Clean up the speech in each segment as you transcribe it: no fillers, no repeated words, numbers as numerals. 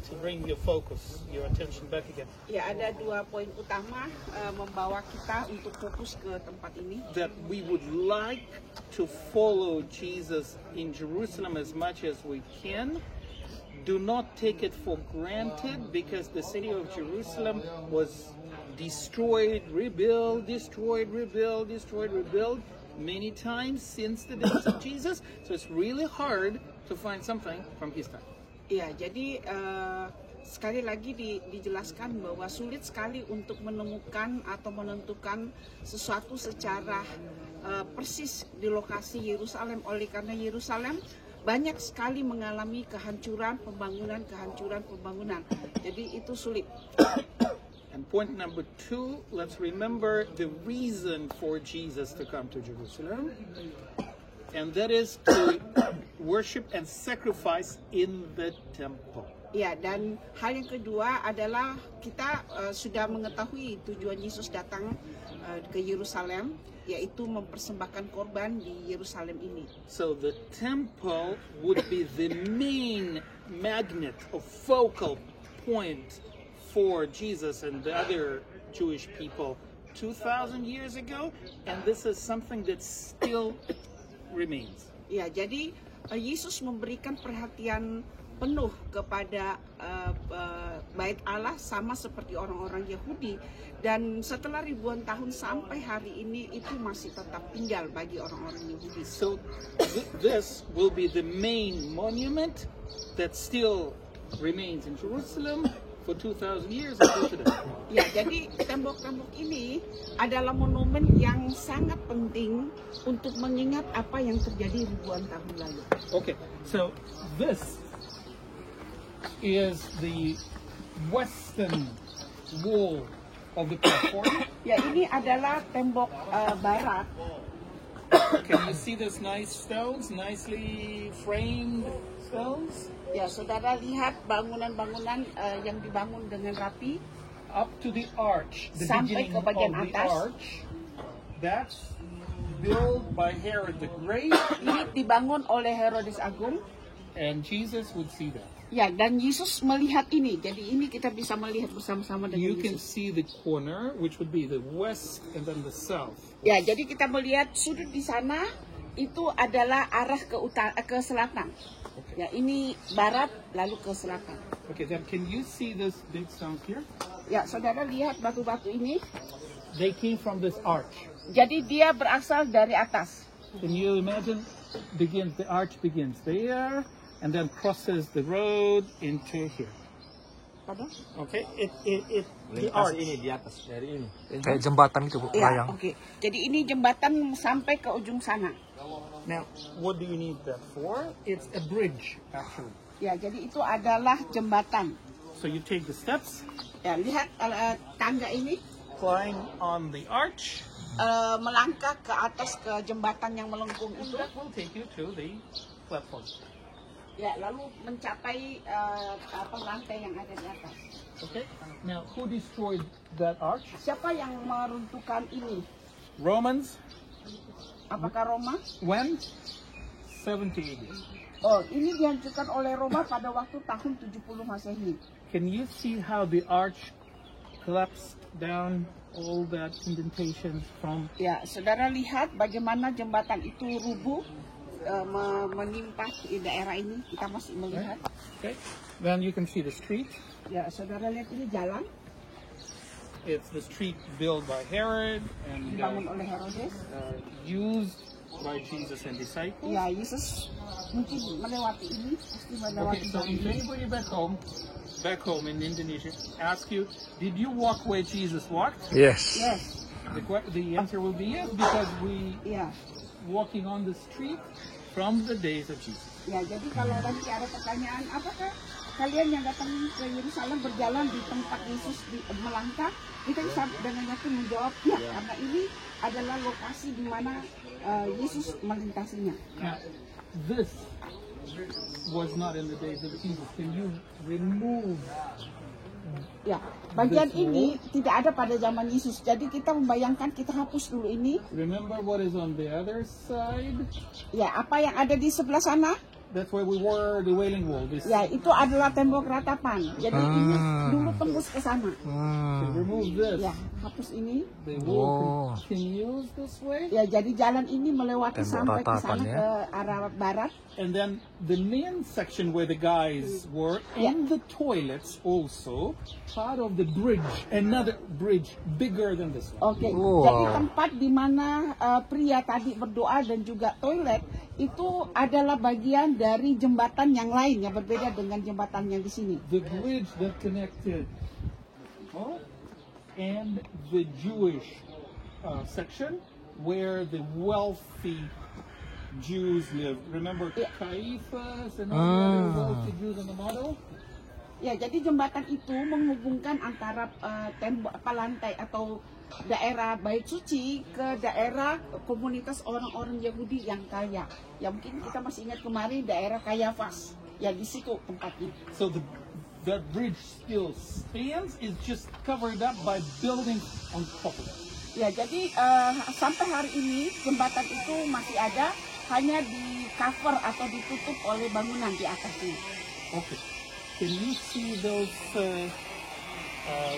to bring your focus, your attention back again. Ya, ada 2 poin utama membawa kita untuk fokus ke tempat ini. That we would like to follow Jesus in Jerusalem as much as we can. Do not take it for granted, because the city of Jerusalem was destroyed, rebuilt, destroyed, rebuilt, destroyed, rebuilt many times since the days of Jesus. So it's really hard to find something from his time. Ya, jadi sekali lagi dijelaskan bahwa sulit sekali untuk menemukan atau menentukan sesuatu secara persis di lokasi Yerusalem. Oleh karena Yerusalem banyak sekali mengalami kehancuran pembangunan. Jadi itu sulit. And point number 2, let's remember the reason for Jesus to come to Jerusalem. And that is to worship and sacrifice in the temple. Ya, dan hal yang kedua adalah kita sudah mengetahui tujuan Yesus datang ke Yerusalem, yaitu mempersembahkan korban di Yerusalem ini. So the temple would be the main magnet or focal point for Jesus and the other Jewish people 2,000 years ago, and this is something that still remains. Ya, jadi Yesus memberikan perhatian penuh kepada Bait Allah sama seperti orang-orang Yahudi, dan setelah ribuan tahun sampai hari ini itu masih tetap tinggal bagi orang-orang Yahudi. So this will be the main monument that still remains in Jerusalem for 2,000 years until today. Ya, jadi tembok-tembok ini adalah monumen yang sangat penting untuk mengingat apa yang terjadi ribuan tahun lalu. Okay, so this is the western wall of the platform. Ya, ini adalah tembok barat. Can you see these nice stones, nicely framed stones? Ya, saudara lihat bangunan-bangunan yang dibangun dengan rapi. Up to the arch, the Sampai beginning ke bagian of the atas. arch, that's built by Herod the Great, Ini dibangun oleh Herodes Agung. and Jesus would see that. Ya, dan Yesus melihat ini. Jadi ini kita bisa melihat bersama-sama dengan You can Yesus. see the corner, which would be the west and then the south. Ya, jadi kita melihat sudut di sana itu adalah arah ke selatan. Ya, ini barat lalu ke selatan. Okay, then can you see this big stones here? Ya, saudara lihat batu-batu ini. They came from this arch. Jadi dia berasal dari atas. Can you imagine? The arch begins there, and then crosses the road into here. Pardon? Okay, the Lintas arch. ini di atas dari ini. Kayak jembatan itu, Bu, Ya, layang. oke. Jadi ini jembatan sampai ke ujung sana. Now, what do you need that for? It's a bridge, actually. Ya, jadi itu adalah jembatan. So you take the steps, Ya, lihat tangga ini climb on the arch, melangkah ke atas ke jembatan yang melengkung and itu. that will take you to the platform. Ya, lalu mencapai lantai yang ada di atas. Okay. Now, who destroyed that arch? Siapa yang meruntuhkan ini? Romans. Apakah Roma? When? 70 AD. Oh, ini dihancurkan oleh Roma pada waktu tahun 70 Masehi. Can you see how the arch collapsed down, all that indentations from? Ya, saudara lihat bagaimana jembatan itu rubuh, menimpa di daerah ini. Kita masih melihat. Okay. Then you can see the street. Ya, saudara lihat ini jalan It's the street built by Herod and dibangun oleh Herodes. used by Jesus and disciples. Ya, Yesus mungkin melewati ini, pasti Okay, melewati so jalan if ini. anybody back home in Indonesia ask you, did you walk where Jesus walked? Yes. Yes, The answer will be yes, because we ya. walking on the street from the days of Jesus. Ya, jadi kalau nanti ada pertanyaan, apakah kalian yang datang ke Yerusalem berjalan di tempat Yesus melangkah, kita bisa dengan yakin menjawab ya, karena ini adalah lokasi di mana Yesus melintasinya. Now, this was not in the days of Jesus. Can you remove? Ya, bagian ini tidak ada pada zaman Yesus. Jadi kita membayangkan, kita hapus dulu ini. Remember what is on the other side? Ya, apa yang ada di sebelah sana? That's why we wore the Wailing Wall. This, Ya, itu adalah tembok ratapan. Jadi ini dulu tembus ke sana. so remove this. Ya, hapus ini. The wall continues this way. Ya, jadi jalan ini melewati Tembok sampai ke ratapan, sana ya. ke arah barat. And then the main section where the guys were, and the toilets also, part of the bridge, another bridge bigger than this one. Oke, Wow. jadi tempat di mana pria tadi berdoa dan juga toilet itu adalah bagian dari jembatan yang lain yang berbeda dengan jembatan yang di sini. The bridge that connected and the Jewish section where the wealthy Jews lived. Remember Caiaphas and all the other wealthy Jews in the model? Ya, jadi jembatan itu menghubungkan antara tembok lantai atau daerah Bait Suci ke daerah komunitas orang-orang Yahudi yang kaya. Ya mungkin kita masih ingat kemarin daerah Caiaphas. Ya di situ tempatnya. So that bridge still stands, is just covered up by buildings on top of it. Ya, jadi sampai hari ini jembatan itu masih ada, hanya di cover atau ditutup oleh bangunan di atasnya. Okay. Can you see those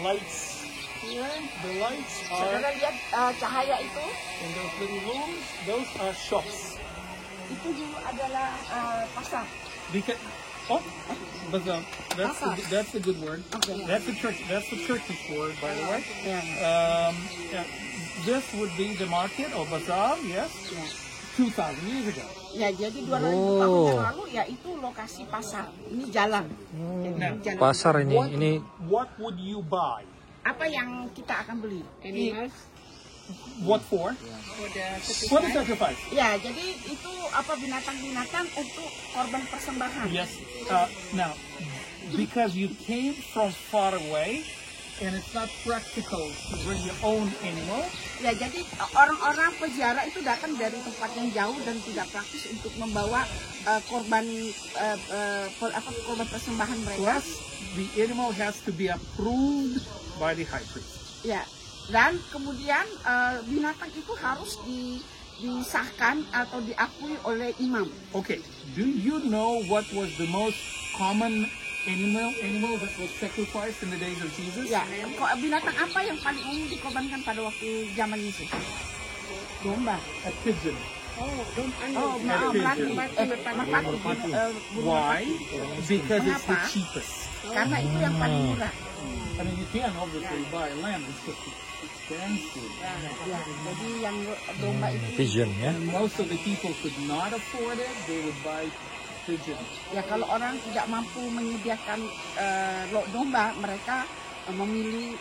lights here? The lights are Saudara lihat cahaya itu? in those little rooms. Those are shops. Itu dulu adalah pasar. Because bazaar. That's a good word. Okay. That's the church. That's the Turkish word, by the way. Ya. Yeah, this would be the market or bazaar. Yes. 2,000 years ago. Ya, jadi 2.000 tahun yang lalu ya itu lokasi pasar. Ini jalan. Jadi, Nah, jalan. Pasar ini What would you buy? Apa yang kita akan beli? What for? For the sacrifice. Ya, jadi itu apa binatang-binatang untuk korban persembahan. Yes. Now, because you came from far away, and it's not practical to bring your own animal. Ya, jadi orang-orang peziarah itu datang dari tempat yang jauh dan tidak praktis untuk membawa korban korban persembahan mereka. Plus, the animal has to be approved by the high priest. Ya, dan kemudian binatang itu harus disahkan atau diakui oleh imam. Okay. Do you know what was the most common animal that was sacrificed in the days of Jesus? Ya, binatang apa yang paling umum dikorbankan pada waktu zaman Yesus? Domba. A pigeon. Merpati. Why? Because it's the Mengapa? cheapest. Karena itu yang paling murah. I mean, you can obviously buy lamb. It's just expensive. Ya, jadi yang domba itu. pigeon ya. And most of the people could not afford it. They would buy pigeon. Ya, kalau orang tidak mampu menyediakan domba, mereka memilih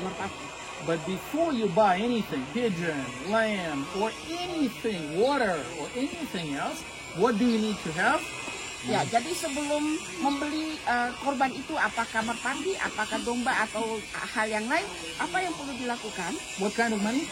merpati. But before you buy anything, pigeon, lamb, or anything, water, or anything else, what do you need to have? Ya, jadi sebelum membeli korban itu, apakah merpati, apakah domba atau hal yang lain, apa yang perlu dilakukan? What kind of money?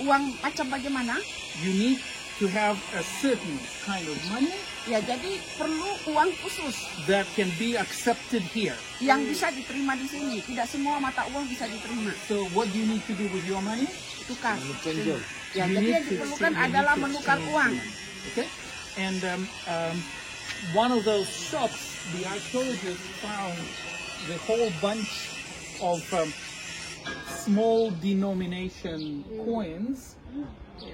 Uang macam bagaimana? You need to have a certain kind of money Ya, jadi perlu uang khusus that can be accepted here. yang bisa diterima di sini. Tidak semua mata uang bisa diterima. So what do you need to do with your money? Tukar. Ya, You jadi need yang to diperlukan exchange- adalah you need to menukar exchange uang. money. Okay, and one of those shops, the archaeologists found the whole bunch of small denomination coins.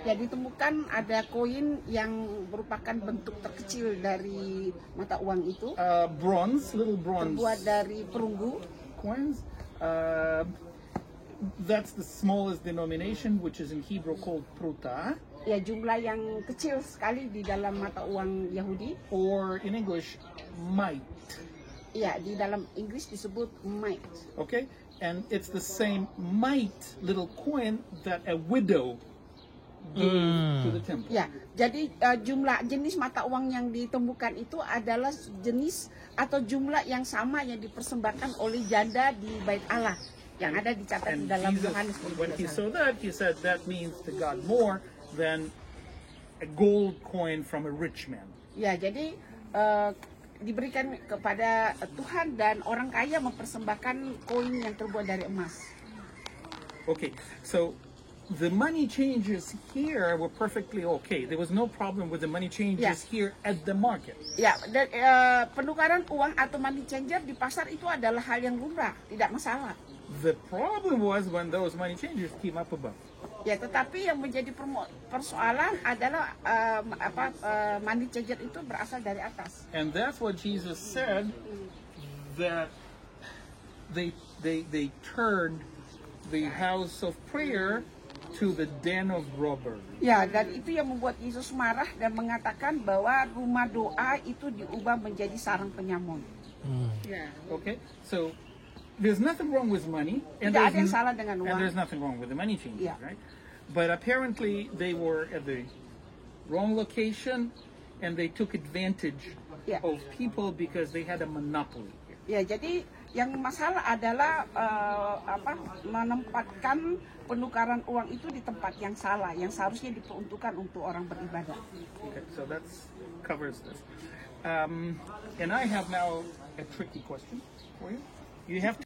Ya, ditemukan ada koin yang merupakan bentuk terkecil dari mata uang itu, Little bronze terbuat dari perunggu. coins. That's the smallest denomination, which is in Hebrew called pruta, Ya, jumlah yang kecil sekali di dalam mata uang Yahudi. or in English, mite. Ya, di dalam Inggris disebut mite. Okay, and it's the same mite little coin that a widow gave to the temple. Ya, jadi jumlah jenis mata uang yang ditemukan itu adalah jenis atau jumlah yang sama yang dipersembahkan oleh janda di Bait Allah yang ada dicatat di And dalam Jesus, Yohanes. when he saw that, he said that means to God more than a gold coin from a rich man. Ya, jadi diberikan kepada Tuhan dan orang kaya mempersembahkan koin yang terbuat dari emas. Okay, so the money changes here were perfectly okay. There was no problem with the money changes here at the market. Ya, dan penukaran uang atau money changer di pasar itu adalah hal yang lumrah, tidak masalah. The problem was when those money changers came up above. Ya, tetapi yang menjadi persoalan adalah money changer itu berasal dari atas. And that's what Jesus said, that they turned the house of prayer to the den of robbers. Ya, dan itu yang membuat Yesus marah dan mengatakan bahwa rumah doa itu diubah menjadi sarang penyamun. Ya. Okay, so there's nothing wrong with money, and Tidak ada yang salah dengan uang. there's nothing wrong with the money changes, Yeah. right? But apparently they were at the wrong location, and they took advantage Yeah. of people because they had a monopoly. Ya, jadi yang masalah adalah menempatkan penukaran uang itu di tempat yang salah, yang seharusnya diperuntukkan untuk orang beribadah. Okay, so that covers this. And I have now a tricky question for you. You have to